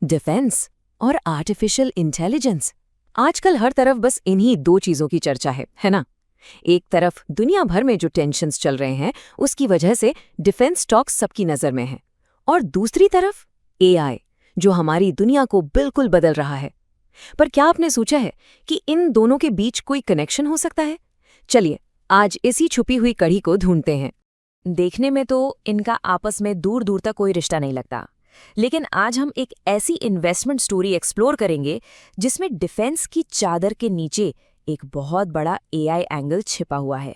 Defence और artificial intelligence. आजकल हर तरफ बस इन्हीं दो चीजों की चर्चा है ना? एक तरफ दुनिया भर में जो टेंशन्स चल रहे हैं उसकी वजह से डिफेंस स्टॉक्स सबकी नजर में हैं, और दूसरी तरफ एआई जो हमारी दुनिया को बिल्कुल बदल रहा है। पर क्या आपने सोचा है कि इन दोनों के बीच कोई कनेक्शन हो सकता है? चलिए आज इसी छुपी हुई कड़ी को ढूंढते हैं। देखने में तो इनका आपस में दूर दूर तक कोई रिश्ता नहीं लगता, लेकिन आज हम एक ऐसी इन्वेस्टमेंट स्टोरी एक्सप्लोर करेंगे जिसमें डिफेंस की चादर के नीचे एक बहुत बड़ा एआई एंगल छिपा हुआ है।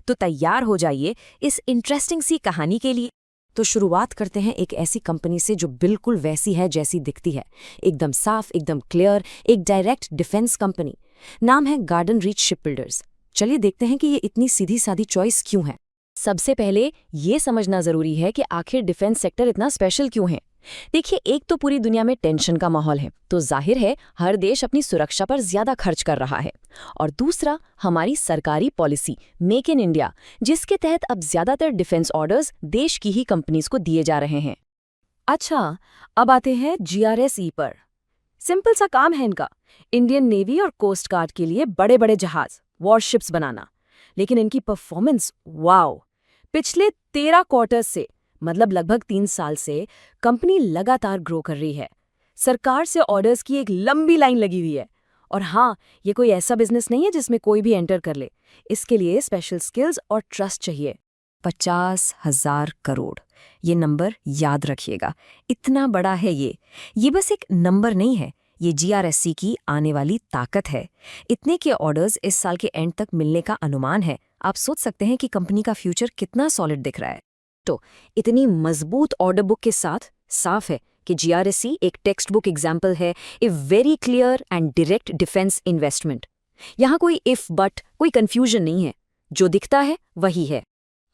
तो तैयार हो जाइए इस इंटरेस्टिंग सी कहानी के लिए। तो शुरुआत करते हैं एक ऐसी कंपनी से जो बिल्कुल वैसी है जैसी दिखती है, एकदम साफ, एकदम क्लियर, एक डायरेक्ट डिफेंस कंपनी। नाम है गार्डन रीच शिपबिल्डर्स। चलिए देखते हैं कि ये इतनी सीधी सादी चॉइस क्यों है। सबसे पहले ये समझना जरूरी है कि आखिर डिफेंस सेक्टर इतना स्पेशल क्यों है। देखिए, एक तो पूरी दुनिया में टेंशन का माहौल है, तो जाहिर है हर देश अपनी सुरक्षा पर ज्यादा खर्च कर रहा है। और दूसरा, हमारी सरकारी पॉलिसी मेक इन इंडिया, जिसके तहत अब ज्यादातर डिफेंस ऑर्डर्स देश की ही कंपनीज को दिए जा रहे हैं। अच्छा, अब आते हैं जीआरएसई पर। सिंपल सा काम है इनका, इंडियन नेवी और कोस्ट गार्ड के लिए बड़े बड़े जहाज, वॉरशिप्स बनाना। लेकिन इनकी परफॉर्मेंस, वाओ! पिछले 13 क्वार्टर्स से, मतलब लगभग 3 साल से, कंपनी लगातार ग्रो कर रही है। सरकार से ऑर्डर्स की एक लंबी लाइन लगी हुई है। और हाँ, ये कोई ऐसा बिजनेस नहीं है जिसमें कोई भी एंटर कर ले। इसके लिए स्पेशल स्किल्स और ट्रस्ट चाहिए। 50,000 करोड़, ये नंबर याद रखिएगा। इतना बड़ा है ये बस एक नंबर नहीं है, ये जीआरएससी की आने वाली ताकत है। इतने के ऑर्डर्स इस साल के एंड तक मिलने का अनुमान है। आप सोच सकते हैं कि कंपनी का फ्यूचर कितना सॉलिड दिख रहा है। तो इतनी मजबूत ऑर्डर बुक के साथ साफ है कि जीआरएससी एक टेक्स्ट बुक एग्जाम्पल है, a very clear and direct defence investment. यहाँ कोई इफ बट, कोई कंफ्यूजन नहीं है। जो दिखता है वही है।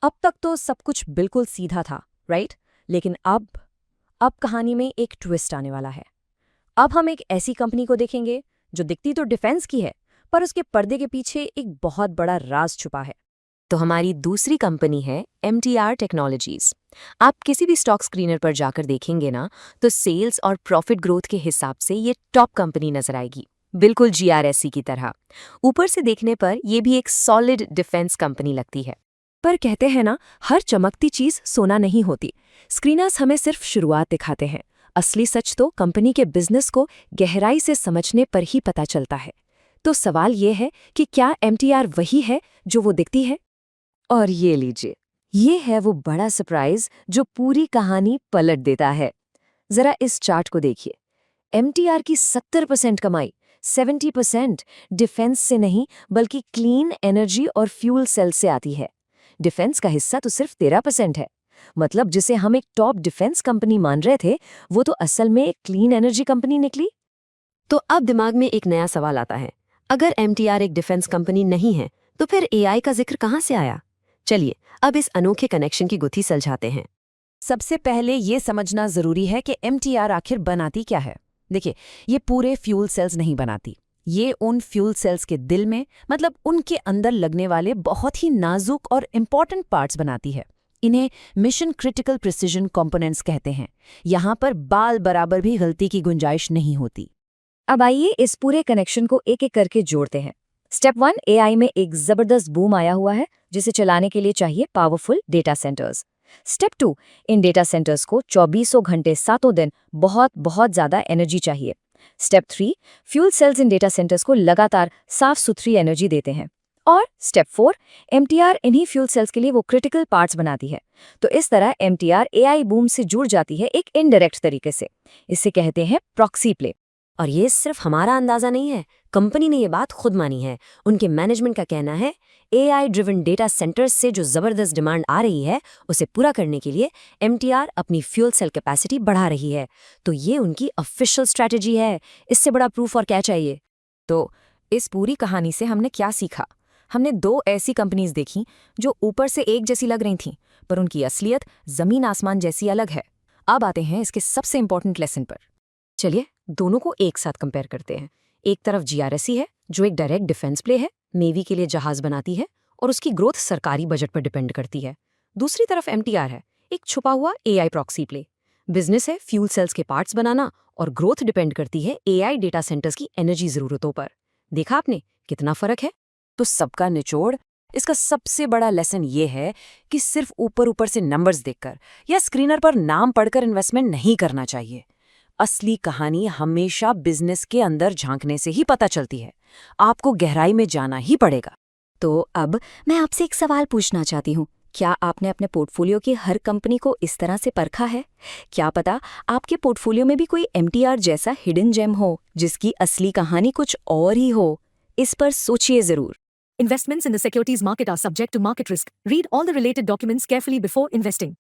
अब तक तो सब कुछ बिल्कुल सीधा था, राइट? लेकिन अब कहानी में एक ट्विस्ट आने वाला है। अब हम एक ऐसी कंपनी को देखेंगे जो दिखती तो डिफेंस की है, पर उसके पर्दे के पीछे एक बहुत बड़ा राज छुपा है। तो हमारी दूसरी कंपनी है MTR टेक्नोलॉजीज। आप किसी भी स्टॉक स्क्रीनर पर जाकर देखेंगे ना, तो सेल्स और प्रॉफिट ग्रोथ के हिसाब से ये टॉप कंपनी नजर आएगी, बिल्कुल जीआरएससी की तरह। ऊपर से देखने पर यह भी एक सॉलिड डिफेंस कंपनी लगती है। पर कहते हैं ना, हर चमकती चीज सोना नहीं होती। स्क्रीनर्स हमें सिर्फ शुरुआत दिखाते हैं, असली सच तो कंपनी के बिजनेस को गहराई से समझने पर ही पता चलता है। तो सवाल ये है कि क्या MTR वही है जो वो दिखती है? और ये लीजिए, ये है वो बड़ा सरप्राइज जो पूरी कहानी पलट देता है। जरा इस चार्ट को देखिए। MTR की 70% कमाई, 70% डिफेंस से नहीं बल्कि क्लीन एनर्जी और फ्यूल सेल से आती है। डिफेंस का हिस्सा तो सिर्फ 13% है। मतलब जिसे हम एक टॉप डिफेंस कंपनी मान रहे थे, वो तो असल में एक क्लीन एनर्जी कंपनी निकली। तो अब दिमाग में एक नया सवाल आता है, अगर MTR एक डिफेंस कंपनी नहीं है तो फिर AI का जिक्र कहाँ से आया? चलिए अब इस अनोखे कनेक्शन की गुत्थी सुलझाते हैं। सबसे पहले ये समझना जरूरी है कि MTR आखिर बनाती क्या है। देखिए, ये पूरे फ्यूल सेल्स नहीं बनाती। ये उन फ्यूल सेल्स के दिल में, मतलब उनके अंदर लगने वाले बहुत ही नाजुक और इम्पॉर्टेंट पार्ट्स बनाती है। इन्हें मिशन क्रिटिकल प्रिसिजन कंपोनेंट्स कहते हैं। यहाँ पर बाल बराबर भी गलती की गुंजाइश नहीं होती। अब आइए इस पूरे कनेक्शन को एक एक करके जोड़ते हैं। स्टेप 1, AI में एक जबरदस्त बूम आया हुआ है जिसे चलाने के लिए चाहिए पावरफुल डेटा सेंटर्स। स्टेप 2, इन डेटा सेंटर्स को 24 घंटे 7 दिन बहुत ज्यादा एनर्जी चाहिए। स्टेप 3, फ्यूल सेल्स इन डेटा सेंटर्स को लगातार साफ सुथरी एनर्जी देते हैं। और स्टेप 4, MTR इन्हीं फ्यूल सेल्स के लिए वो क्रिटिकल पार्ट्स बनाती है। तो इस तरह MTR AI बूम से जुड़ जाती है एक इनडायरेक्ट तरीके से। इसे कहते हैं प्रॉक्सी प्ले। और ये सिर्फ हमारा अंदाजा नहीं है, कंपनी ने ये बात खुद मानी है। उनके मैनेजमेंट का कहना है AI ड्रिवन डेटा सेंटर्स से जो जबरदस्त डिमांड आ रही है उसे पूरा करने के लिए MTR अपनी फ्यूल सेल कैपेसिटी बढ़ा रही है। तो ये उनकी ऑफिशियल स्ट्रैटेजी है। इससे बड़ा प्रूफ और क्या चाहिए? तो इस पूरी कहानी से हमने क्या सीखा? हमने 2 ऐसी कंपनीज देखी जो ऊपर से एक जैसी लग रही थीं, पर उनकी असलियत जमीन आसमान जैसी अलग है। अब आते हैं इसके सबसे इंपॉर्टेंट लेसन पर। चलिए दोनों को एक साथ कंपेयर करते हैं। एक तरफ जीआरएससी है जो एक डायरेक्ट डिफेंस प्ले है, नेवी के लिए जहाज बनाती है और उसकी ग्रोथ सरकारी बजट पर डिपेंड करती है। दूसरी तरफ MTR है, एक छुपा हुआ AI प्रॉक्सी प्ले। बिजनेस है फ्यूल सेल्स के पार्ट्स बनाना और ग्रोथ डिपेंड करती है एआई डेटा सेंटर्स की एनर्जी ज़रूरतों पर। देखा आपने कितना फ़र्क है? तो सबका निचोड़, इसका सबसे बड़ा लेसन ये है कि सिर्फ ऊपर ऊपर से नंबर्स देखकर या स्क्रीनर पर नाम पढ़कर इन्वेस्टमेंट नहीं करना चाहिए। असली कहानी हमेशा बिजनेस के अंदर झांकने से ही पता चलती है। आपको गहराई में जाना ही पड़ेगा। तो अब मैं आपसे एक सवाल पूछना चाहती हूँ। क्या आपने अपने पोर्टफोलियो की हर कंपनी को इस तरह से परखा है? क्या पता आपके पोर्टफोलियो में भी कोई एमटीआर जैसा हिडन जेम हो, जिसकी असली कहानी कुछ और ही हो? इस पर सोचिए जरूर। Investments in the securities market are subject to market risk. Read all the related documents carefully before investing.